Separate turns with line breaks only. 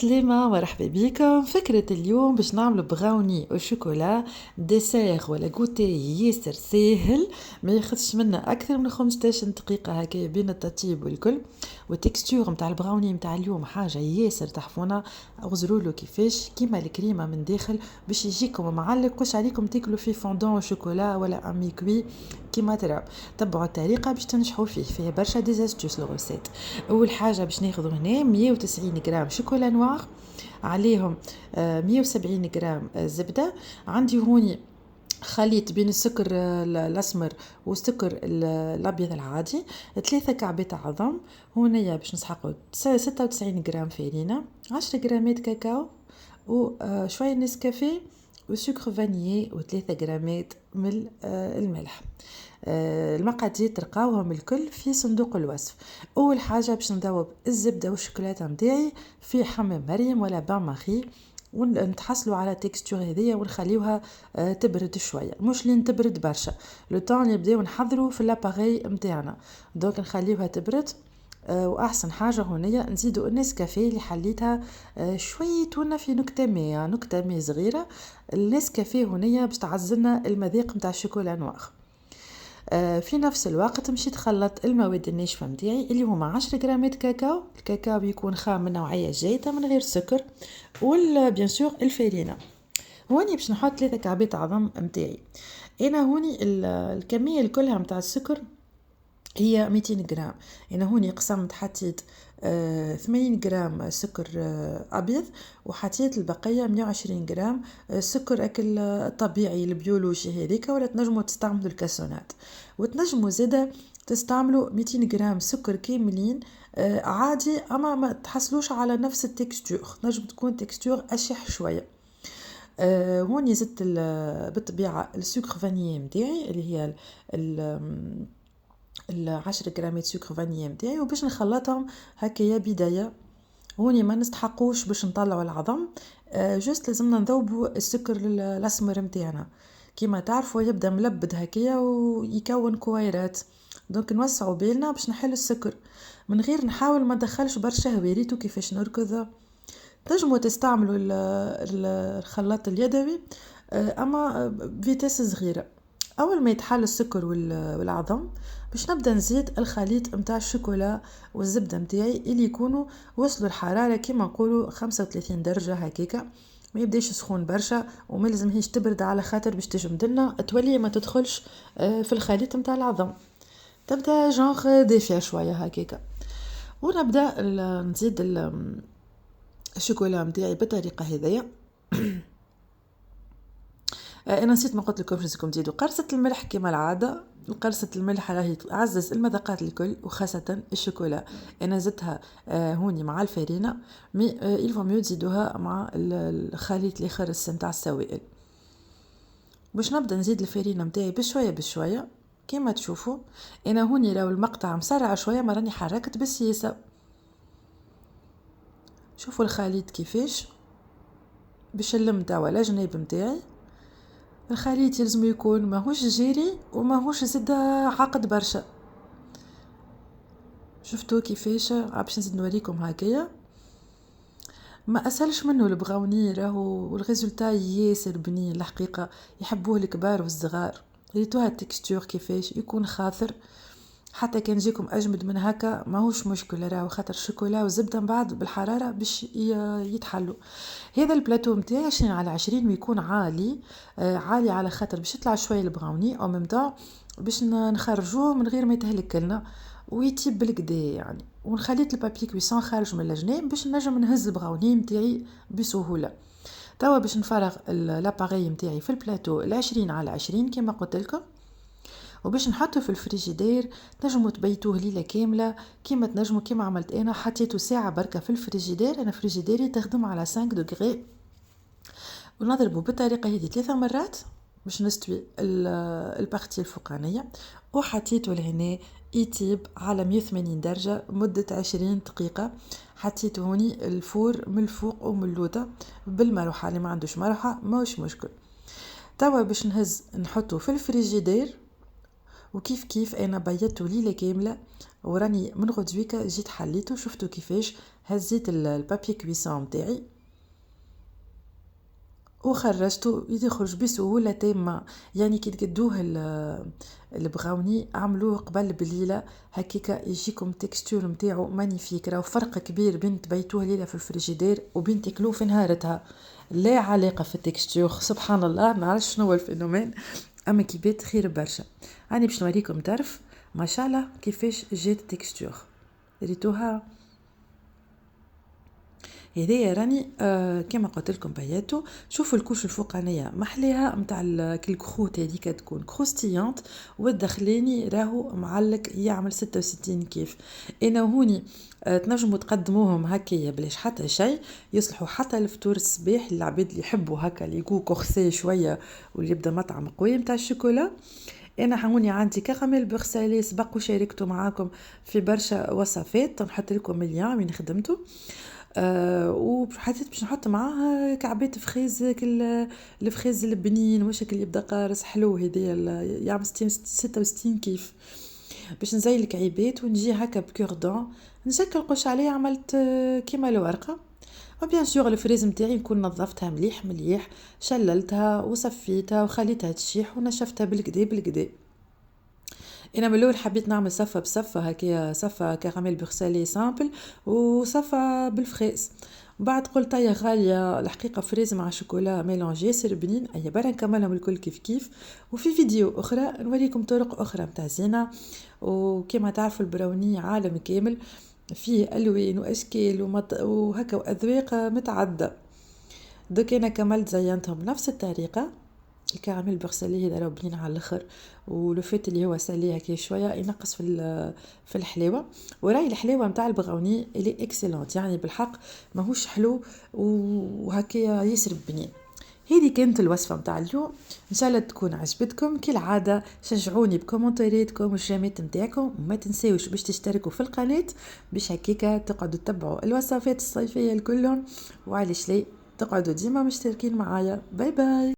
عسلامة، مرحبا بكم. فكرة اليوم باش نعمل براوني او شوكولا ديسير ولا جوتي ياسر ساهل، ما ياخذش منا اكثر من 15 دقيقة هكا بين التطيب والكل. والتكستور متاع البراوني متاع اليوم حاجة ياسر تحفونا. اغزرولو كيفاش كيما الكريمة من داخل باش يجيكم معلق، وش عليكم تاكلوا فيه فوندون شوكولا ولا امي كوي كيما ترى. تبعوا الطريقة باش تنجحوا فيه برشا ديزاستوس الغوسيت. اول حاجة باش ناخذوا هنا 190 غرام شوكولا نوار، عليهم 170 غرام زبدة. عندي هوني خليط بين السكر الاسمر والسكر الابيض العادي، 3 كعبات عظم. هنا باش نسحقوا 96 غرام فارينة، 10 غرامات كاكاو، وشوية نسكافيه وسكر فانيي، و3 غرامات من الملح. المقادير تلقاوهم الكل في صندوق الوصف. اول حاجه باش نذوب الزبده والشوكولاته نتاعي في حمام مريم ولا بان ماري، ونتحصلوا على تكستور هذيا ونخليوها تبرد شويه، مش لين تبرد برشا. لو طون نبداو نحضروا في لاباري نتاعنا، دونك نخليوها تبرد. واحسن حاجه هنايا نزيدوا النسكافيه اللي حليتها شويه تونا في نكته مي صغيره. النسكافيه هنايا باش تعزلنا المذاق نتاع الشوكولا نوار. في نفس الوقت مشيت خلط المواد الناشفه نتاعي اللي هما 10 غرامات كاكاو. الكاكاو بيكون خام من نوعيه جيده من غير سكر، بيان سور الفارينه. هوني باش نحط 3 كعبات عظم نتاعي. انا هوني الكميه الكلها نتاع السكر هي 200 غرام. انا هوني قسمت حطيت 80 غرام سكر ابيض، وحطيت البقيه 120 غرام سكر اكل طبيعي البيولوجي هذيك، ولا تنجموا تستعملوا الكاسونات. وتنجموا زاده تستعملوا 200 غرام سكر كاملين عادي، اما ما تحصلوش على نفس التكستور، نجم تكون تكستور اشح شويه. هوني زدت بالطبيعه السكر فانيي نتاعي اللي هي 10 غرامات سكر فانيليا نتاعي، وباش نخلطهم هكايا بدايه. هوني ما نستحقوش باش نطلعوا العظم، جوست لازمنا نذوبوا السكر الاسمر نتاعنا. كيما تعرفوا يبدا ملبد هكايا ويكون كويرات، دونك نوسعوا بالنا باش نحل السكر من غير نحاول ما ندخلش برشا هويريتو كيفاش نركض. تنجموا تستعملوا الخلاط اليدوي اما بفيتاس صغيره. اول ما يتحل السكر والعظم باش نبدا نزيد الخليط نتاع الشوكولا والزبده نتاعي اللي يكونوا وصلوا الحراره كيما نقولوا 35 درجه هكاكا. ما يبداش سخون برشا وما لازمهيش تبرد، على خاطر باش تجمدلنا تولي ما تدخلش في الخليط نتاع العظم، تبدا جونغ دافيه شويه هكاكا. ونبدا نزيد الشوكولا نتاعي بالطريقه هذيا. انا نسيت ما قلت لكم لازمكم تزيدوا قرصه الملح كما العاده. قرصه الملح راهي تعزز المذاقات الكل وخاصه الشوكولا. انا زدتها هوني مع الفارينه، مي يلفو ميو تزيدوها مع الخليط اللي خرس نتاع السوائل. باش نبدا نزيد الفارينه نتاعي بشويه بشويه كما تشوفوا. انا هوني لو المقطع مسرع شويه ما راني حركت بالسياسه. شوفوا الخليط كيفاش باش نلمده على جناب نتاعي. الخليط يلزم يكون ماهوش جيري وماهوش زد عقد برشا. شفتوا كيفاش باش نزيد نوريكم هكايا. ما اسهلش منه البراوني راهو، والريزلتا ياسر بنين الحقيقه، يحبوه الكبار والصغار. ريتوها التكستور كيفاش يكون خاطر، حتى كان جيكم اجمد من هكا ماهوش مشكله، راهو خاطر الشوكولا والزبده من بعد بالحراره باش يتحلوا. هذا البلاتو نتاعي 20 على 20 ويكون عالي عالي، على خاطر باش يطلع شويه البراوني او ميم طون باش نخرجوه من غير ما يتهلك لنا ويطيب بالكدا يعني. ونخليت البابي كويسون خارج من الجناب باش نجم نهز البراوني نتاعي بسهوله. توا باش نفرغ لاباري نتاعي في البلاتو 20 على 20 كما قلت لكم، وباش نحطه في الفريجيدير. تنجموا تبيتوه ليله كامله كيما تنجموا، كيما عملت انا حطيته ساعه بركه في الفريجيدير. انا فريجيديري تخدم على 5 دوغري، ونضربه بالطريقه هذه 3 مرات باش نستوي البارتي الفوقانيه. وحطيته لهنا يطيب على 180 درجه مده 20 دقيقه. حطيته هوني الفور من الفوق ومن اللوطه بالمروحه، اللي ما عندوش مروحه ماهوش مشكل. توا باش نهز نحطه في الفريجيدير وكيف كيف انا بيضته ليله كامله، وراني من غدويكا جيت حليته شفتوا كيفاش هزيت البابي كويسون متاعي وخرجته يخرج بسهولة تامة. يعني كي تقدوه البراوني عملوه قبل بليلة هكيكا يجيكم تكستور متاعو مانيفيك. راهو فرق كبير بين تبيتوه ليلة في الفريجيدير وبين تاكلوه في نهارتها، لا علاقة في التكستور. سبحان الله ما نعرفش شنو هو الفينومين، اما كي بيت خير برشا. راني باش نوريكم طرف ما شاء الله كيفاش جات التكستور. ريتوها هذايا راني كما قلت لكم بياتو. شوفوا الكوش الفوقانيه محليها نتاع الكروت هذيك تكون كروستيانت، والدخلاني راهو معلق يعمل 66 كيف. انا هوني تنجموا تقدموهم هكايا بلاش حتى شيء، يصلحوا حتى الفطور الصباح للعباد اللي يحبوا هكا اللي يقو كورسي شويه واللي يبدا مطعم قوي نتاع الشوكولا. انا هوني عندي كراميل بورسالي سبق وشاركته معاكم في برشا وصفات، نحط لكم اللين وين خدمته. وحطيت باش نحط معاه كعبات فريز الفريز البنين مش اللي يبدا قارص حلو هذايا يعمل 66 كيف. باش نزين الكعيبات ونجي هكا بكوردون نشكل قش عليه عملت كيما الورقه. وبيان سور الفريز نتاعي نكون نظفتها مليح مليح، شللتها وصفيتها وخليتها تشيح ونشفتها بالكدا بالكدا. انا من الاول حبيت نعمل صفه بصفه هكايا، صفه كراميل بورسالي سامبل وصفه بالفريز. بعد قلت يا غاليه الحقيقه فريز مع شوكولا ميلانجي ياسر بنين، اي برا نكملهم الكل كيف كيف. وفي فيديو اخرى نوريكم طرق اخرى متاع زينه. وكما تعرفوا البراوني عالم كامل فيه الوان واشكال وهكا واذواق متعدده. دوك انا كملت زينتهم بنفس الطريقه. الكراميل بورسالي هذا راه بنين على الاخر، ولوفيت اللي هو سالي هكا شويه ينقص في الحلاوه. وراي الحلاوه نتاع البراوني اللي اكسلونت يعني بالحق ماهوش حلو وهكا ياسر بنين. هذه كانت الوصفه نتاع اليوم، ان شاء الله تكون عجبتكم. كالعاده شجعوني بكومنتارياتكم والجيمات نتاعكم، وما تنساوش باش تشتركوا في القناه باش هكاكا تقعدوا تتبعوا الوصفات الصيفيه الكلهم، وعليش لي تقعدوا ديما مشتركين معايا. باي باي.